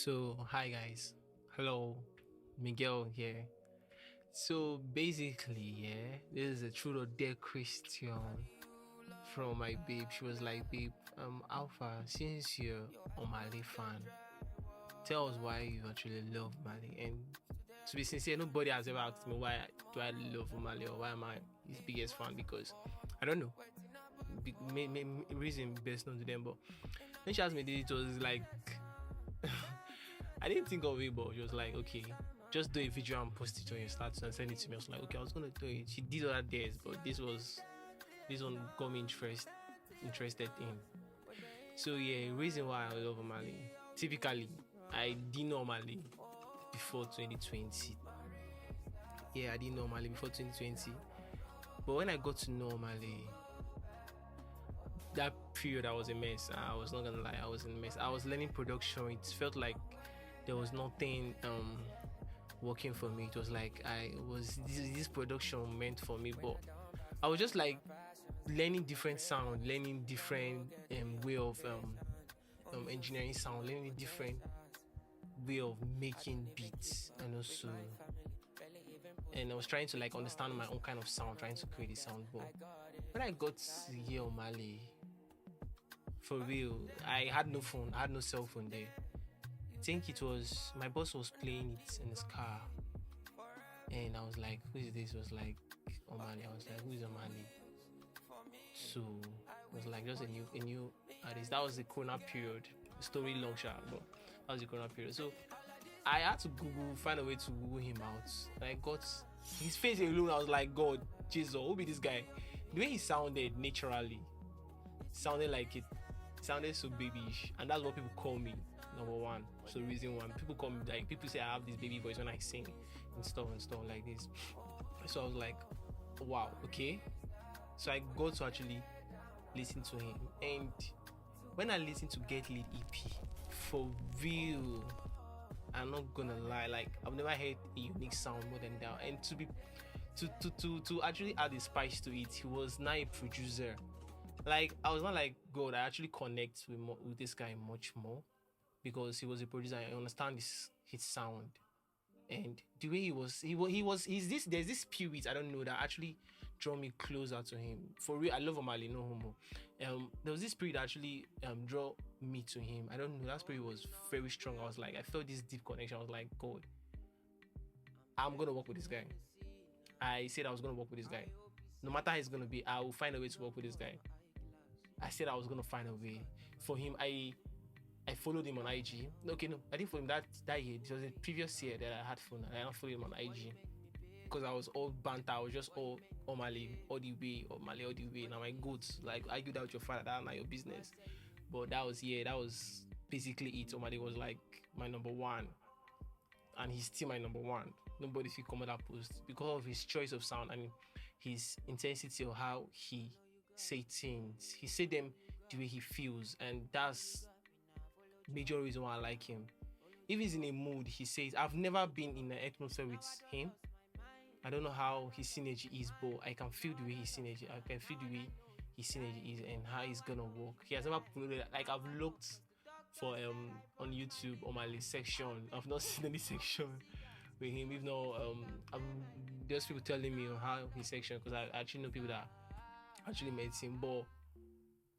So, hi guys. Hello, Miguel here. So, basically, yeah, this is a truth or dare question from my babe. She was like, babe, Alpha, since you're Omahlay fan, tell us why you actually love Mali. And to be sincere, nobody has ever asked me why do I love Mali or why am I his biggest fan because I don't know. Reason best known to them, but when she asked me this, it was like I didn't think of it, but she was like, okay, just do a video and post it on your status and send it to me. I was like, okay, I was gonna do it. She did other days, but this one got me interested in. So yeah, reason why I love Mali. Typically, I didn't know Mali before 2020. Yeah, I didn't know Mali before 2020. But when I got to know Mali, that period I was a mess. I was not gonna lie, I was in a mess. I was learning production. It felt like there was nothing working for me. It was like I was this production meant for me, but I was just like learning different sound, learning different way of engineering sound, learning different way of making beats, and I was trying to like understand my own kind of sound, trying to create a sound. But when I got to hear Mali, for real, I had no phone, I had no cell phone there. I think it was my boss was playing it in his car, and I was like, "Who is this?" It was like Omani. I was like, "Who is Omani?" So it was like just a new artist. That was the Corona period. Story long shot, but that was the Corona period. So I had to find a way to Google him out. And I got his face alone. I was like, God, Jesus, who be this guy? The way he sounded naturally, sounded like it sounded so babyish, and that's what people call me. Number one. So reason one, people call me like people say I have this baby voice when I sing and stuff like this. So I was like, wow, okay. So I got to actually listen to him, and when I listened to Get Lead EP, for real, I'm not gonna lie, like I've never heard a unique sound more than that. And to actually add the spice to it, he was now a producer. Like I was not like God, I actually connect with this guy much more because he was a producer. I understand his sound and the way he's this there's this spirit I don't know that actually draw me closer to him. For real, I love Omali, no homo. There was this spirit that actually draw me to him. I don't know, that spirit was very strong. I was like, I felt this deep connection. I was like, God, I'm gonna work with this guy. I said I was gonna work with this guy. No matter how it's gonna be, I will find a way to work with this guy. I said I was gonna find a way for him. I followed him on IG. Okay, no, I didn't follow him that year. It was the previous year that I had phone. I don't follow him on IG because I was all banter. I was just all Omali all the way, Omali all the way. Now my goods like argue that with your father. That's not your business. But that was basically it. Omali was like my number one, and he's still my number one. Nobody should comment that post because of his choice of sound and his intensity of how he say things. He say them the way he feels, and that's major reason why I like him. If he's in a mood, he says, I've never been in an atmosphere with him. I don't know how his synergy is, but I can feel the way his synergy. I can feel the way his synergy is and how he's gonna work. He has never uploaded, like I've looked for on YouTube on my list section. I've not seen any section with him. Even though there's people telling me how his section, because I actually know people that actually met him. But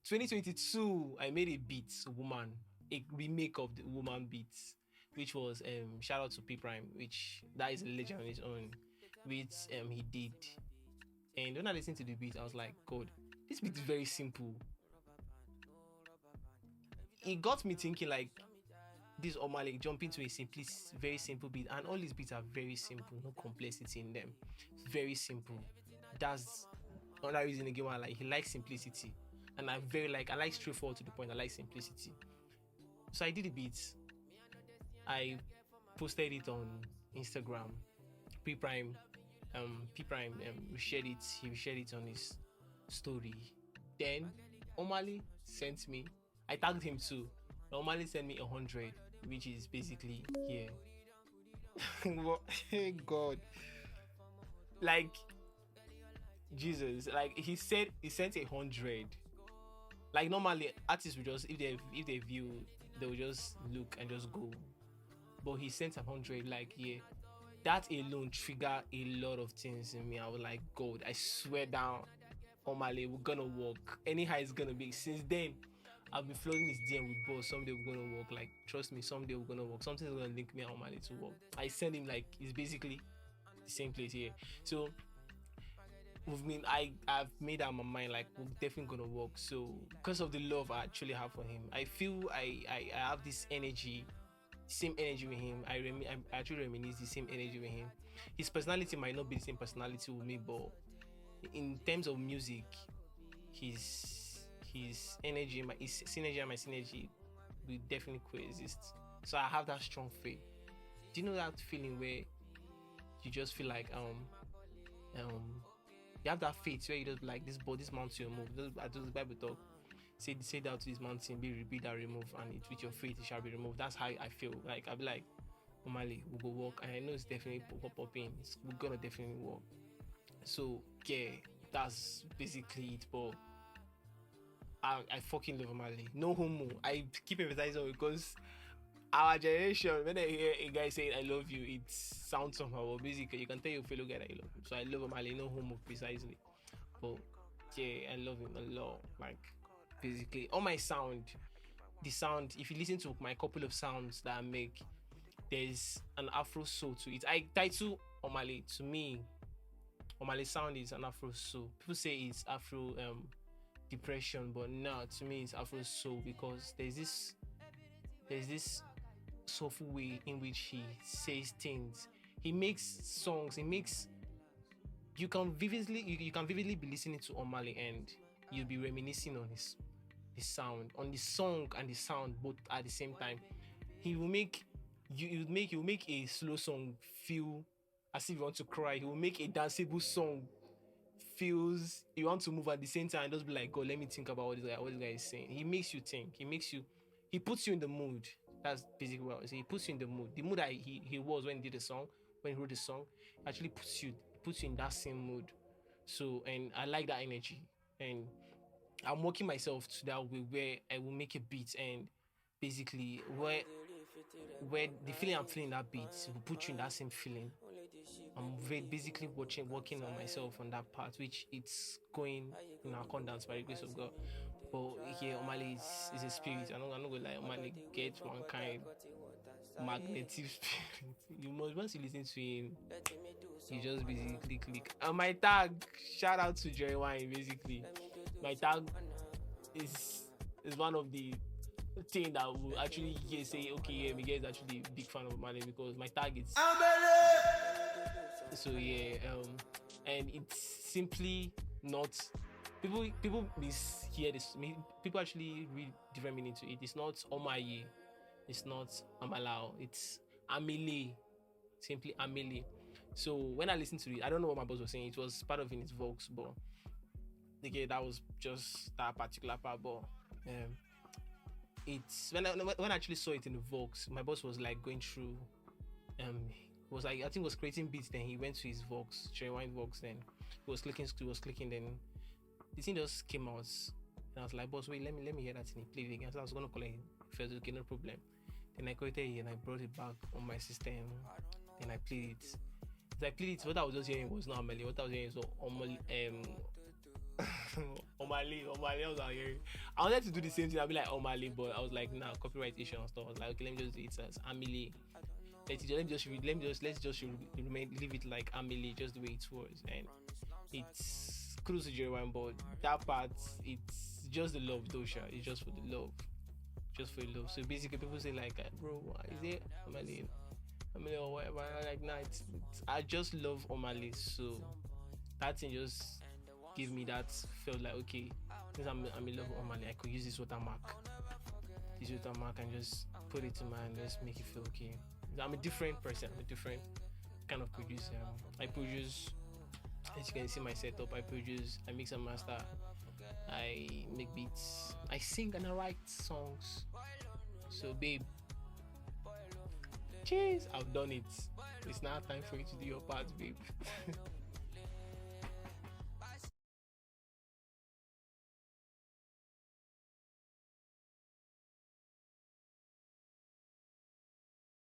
2022, I made a beat, Woman, a remake of the Woman beats, which was shout out to P Prime, which that is a legend on his own, which he did. And when I listened to the beat, I was like, God, this beat is very simple. It got me thinking like this Omahlay jumping to a very simple beat, and all his beats are very simple, no complexity in them. Very simple. That's another reason again why I like he likes simplicity. And I like straightforward to the point. I like simplicity. So I did the beats. I posted it on Instagram. P Prime shared it. He shared it on his story. Then Omahlay sent me. I tagged him too. Omahlay sent me 100, which is basically here. God, like Jesus, like he sent 100. Like normally artists will just if they view, they will just look and just go. but he sent 100. Like, yeah, that alone trigger a lot of things in me. I was like, God, I swear down, Omahlay, we're gonna work. Anyhow, it's gonna be. Since then, I've been floating his DM with boss. Someday we're gonna work. Like, trust me, someday we're gonna work. Something's gonna link me and Omahlay to work. I send him like it's basically the same place here. So we've been I've made up my mind like we're definitely gonna work. So because of the love I actually have for him, I feel I have this energy, same energy with him. I actually reminisce the same energy with him. His personality might not be the same personality with me, but in terms of music, his energy, his synergy and my synergy will definitely coexist. So I have that strong faith. Do you know that feeling where you just feel like um you have that faith where you just like this mountain will move. I do the Bible talk. Say that to this mountain, be that remove, and it with your faith it shall be removed. That's how I feel. Like I'll be like, Omahlay, we'll go walk, and I know it's definitely pop in. We're gonna definitely walk. So yeah, that's basically it. But I fucking love Omahlay. No homo. I keep emphasizing because our generation, when I hear a guy saying I love you, it sounds somehow. But basically, you can tell your fellow guy that you love him. So I love Omahlay, no homo precisely. But yeah, I love him a lot. Like basically, all my sound, the sound. If you listen to my couple of sounds that I make, there's an Afro soul to it. I title Omahlay to me. Omahlay sound is an Afro soul. People say it's Afro depression, but no, to me it's Afro soul because there's this soulful way in which he says things. He makes songs. He makes you can vividly be listening to Omahlay and you'll be reminiscing on his sound, on the song and the sound both at the same time. He will make he will make a slow song feel as if you want to cry. He will make a danceable song feels you want to move at the same time and just be like, God, let me think about what this guy is saying. He makes you think. He puts you in the mood. That's basically what I was saying. He puts you in the mood. The mood that he was when he did the song, when he wrote the song, actually puts you in that same mood. So, and I like that energy. And I'm working myself to that way where I will make a beat and basically where the feeling I'm feeling that beat will put you in that same feeling. I'm basically working on myself on that part, which it's going in accordance by the grace of God. But yeah, Omahlay is a spirit. I'm not gonna lie, Omahlay gets one kind magnetic spirit. You must once you listen to him, you just basically click. And my tag, shout out to Jerry Wine, basically. My tag is one of the thing that will actually say, okay, yeah, Miguel is actually a big fan of Omahlay because my tag is so yeah, and it's simply not people mishear this. People actually read different meaning to it. It's not Omahlay, it's not Omahlay, it's Amelie, simply Amelie. So when I listened to it, I don't know what my boss was saying. It was part of in his Vox, but again, that was just that particular part. But it's when I actually saw it in the Vox, my boss was like going through was like I think was creating beats, then he went to his Vox, Cherry Vox, then he was clicking, then the thing just came out and I was like, boss, wait, let me hear that thing, play it again. So I was gonna call it, first, okay, no problem. Then I created it and I brought it back on my system, then I played it. As I played it, what I was just hearing was not Omahlay, what I was hearing was Omahlay was out here. I wanted to do the same thing, I'd be like Omahlay, but I was like, nah, copyright issue and stuff. I was like, okay, let me just do it as Amelie. Let's just leave it like Amelie, just the way it was. And it's close to Jeremiah, but that part, it's just the love, Dosha. It's just for the love. Just for the love. So basically, people say like, bro, is it Omahlay or whatever? Like, nah, I just love Omahlay. So that thing just gave me that, felt like, okay, since I'm in love with Omahlay, I could use this watermark. And just put it to mine, just make it feel okay. I'm a different person. I'm a different kind of producer. I produce, as you can see my setup, I mix and master, I make beats, I sing and I write songs. So babe, cheers, I've done it. It's now time for you to do your part, babe.